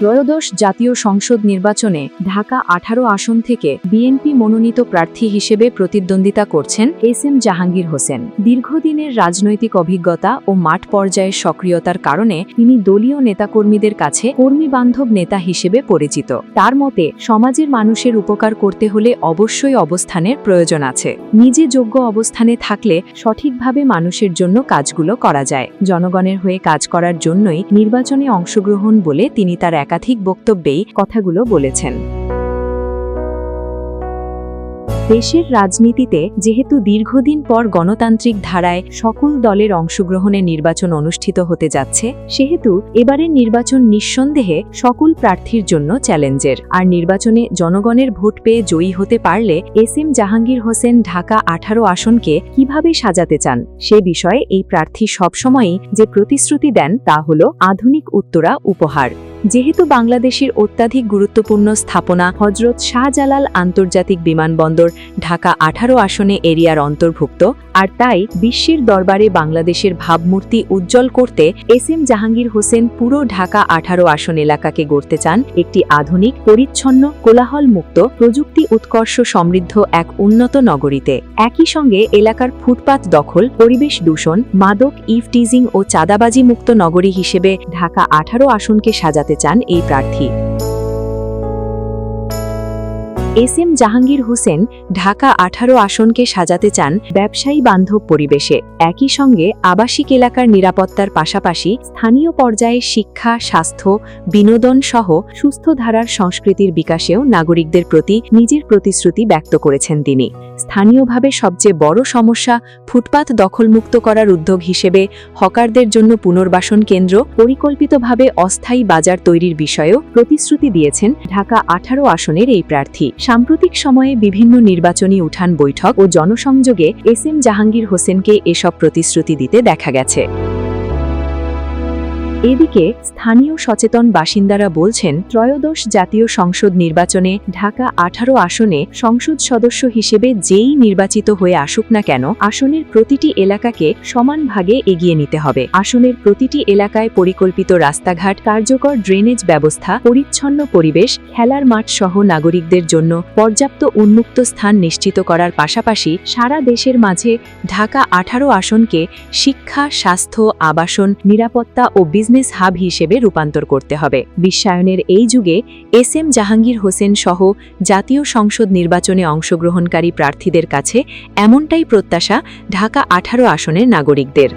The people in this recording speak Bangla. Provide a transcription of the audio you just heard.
ত্রয়োদশ জাতীয় সংসদ নির্বাচনে ঢাকা ১৮ আসন থেকে বিএনপি মনোনীত প্রার্থী হিসেবে প্রতিদ্বন্দ্বিতা করছেন এস এম জাহাঙ্গীর হোসেন। দীর্ঘদিনের রাজনৈতিক অভিজ্ঞতা ও মাঠ পর্যায়ের সক্রিয়তার কারণে তিনি দলীয় নেতাকর্মীদের কাছে কর্মীবান্ধব নেতা হিসেবে পরিচিত। তার মতে, সমাজের মানুষের উপকার করতে হলে অবশ্যই অবস্থানের প্রয়োজন আছে। নিজে যোগ্য অবস্থানে থাকলে সঠিকভাবে মানুষের জন্য কাজগুলো করা যায়। জনগণের হয়ে কাজ করার জন্যই নির্বাচনে অংশগ্রহণ বলে তিনি তার একাধিক বক্তব্যেই কথাগুলো বলেছেন। দেশের রাজনীতিতে যেহেতু দীর্ঘদিন পর গণতান্ত্রিক ধারায় সকল দলের অংশগ্রহণে নির্বাচন অনুষ্ঠিত হতে যাচ্ছে, সেহেতু এবারের নির্বাচন নিঃসন্দেহে সকল প্রার্থীর জন্য চ্যালেঞ্জের। আর নির্বাচনে জনগণের ভোট পেয়ে জয়ী হতে পারলে এস এম জাহাঙ্গীর হোসেন ঢাকা ১৮ আসনকে কিভাবে সাজাতে চান সে বিষয়ে এই প্রার্থী সবসময়ই যে প্রতিশ্রুতি দেন তা হল আধুনিক উত্তরা উপহার। যেহেতু বাংলাদেশের অত্যাধিক গুরুত্বপূর্ণ স্থাপনা হজরত শাহজালাল আন্তর্জাতিক বিমানবন্দর ঢাকা ১৮ আসনে এরিয়ার অন্তর্ভুক্ত, আর তাই বিশ্বের দরবারে বাংলাদেশের ভাবমূর্তি উজ্জ্বল করতে এস এম জাহাঙ্গীর হোসেন পুরো ঢাকা ১৮ আসন এলাকাকে গড়তে চান একটি আধুনিক, পরিচ্ছন্ন, কোলাহলমুক্ত, প্রযুক্তি উৎকর্ষ সমৃদ্ধ এক উন্নত নগরীতে। একই সঙ্গে এলাকার ফুটপাত দখল, পরিবেশ দূষণ, মাদক, ইভটিজিং ও চাঁদাবাজি মুক্ত নগরী হিসেবে ঢাকা ১৮ আসনকে সাজাতে চান এই প্রার্থী। এস এম জাহাঙ্গীর হোসেন ঢাকা ১৮ আসনকে সাজাতে চান ব্যবসায়ী বান্ধব পরিবেশে। একই সঙ্গে আবাসিক এলাকার নিরাপত্তার পাশাপাশি স্থানীয় পর্যায়ে শিক্ষা, স্বাস্থ্য, বিনোদন সহ সুস্থ ধারার সংস্কৃতির বিকাশেও নাগরিকদের প্রতি নিজের প্রতিশ্রুতি ব্যক্ত করেছেন তিনি। স্থানীয়ভাবে সবচেয়ে বড় সমস্যা ফুটপাত দখলমুক্ত করার উদ্যোগ হিসেবে হকারদের জন্য পুনর্বাসন কেন্দ্র, পরিকল্পিতভাবে অস্থায়ী বাজার তৈরির বিষয়েও প্রতিশ্রুতি দিয়েছেন ঢাকা ১৮ আসনের এই প্রার্থী। সাম্প্রতিক সময়ে বিভিন্ন নির্বাচনী উঠান বৈঠক ও জনসংযোগে এস এম জাহাঙ্গীর হোসেনকে এসব প্রতিশ্রুতি দিতে দেখা গেছে। এদিকে স্থানীয় সচেতন বাসিন্দারা বলছেন, ত্রয়োদশ জাতীয় সংসদ নির্বাচনে ঢাকা ১৮ আসনে সংসদ সদস্য হিসেবে যেই নির্বাচিত হয়ে আসুক না কেন, আসনের প্রতিটি এলাকাকে সমান ভাগে এগিয়ে নিতে হবে। আসনের প্রতিটি এলাকায় পরিকল্পিত রাস্তাঘাট, কার্যকর ড্রেনেজ ব্যবস্থা, পরিচ্ছন্ন পরিবেশ, খেলার মাঠ সহ নাগরিকদের জন্য পর্যাপ্ত উন্মুক্ত স্থান নিশ্চিত করার পাশাপাশি সারা দেশের মাঝে ঢাকা ১৮ আসনকে শিক্ষা, স্বাস্থ্য, আবাসন, নিরাপত্তা ও বিজনেস হাব হিসেবে রূপান্তর করতে হবে। বিশ্বায়নের এই যুগে এস এম জাহাঙ্গীর হোসেন সহ জাতীয় সংসদ নির্বাচনে অংশগ্রহণকারী প্রার্থীদের কাছে এমনটাই প্রত্যাশা ঢাকা ১৮ আসনের নাগরিকদের।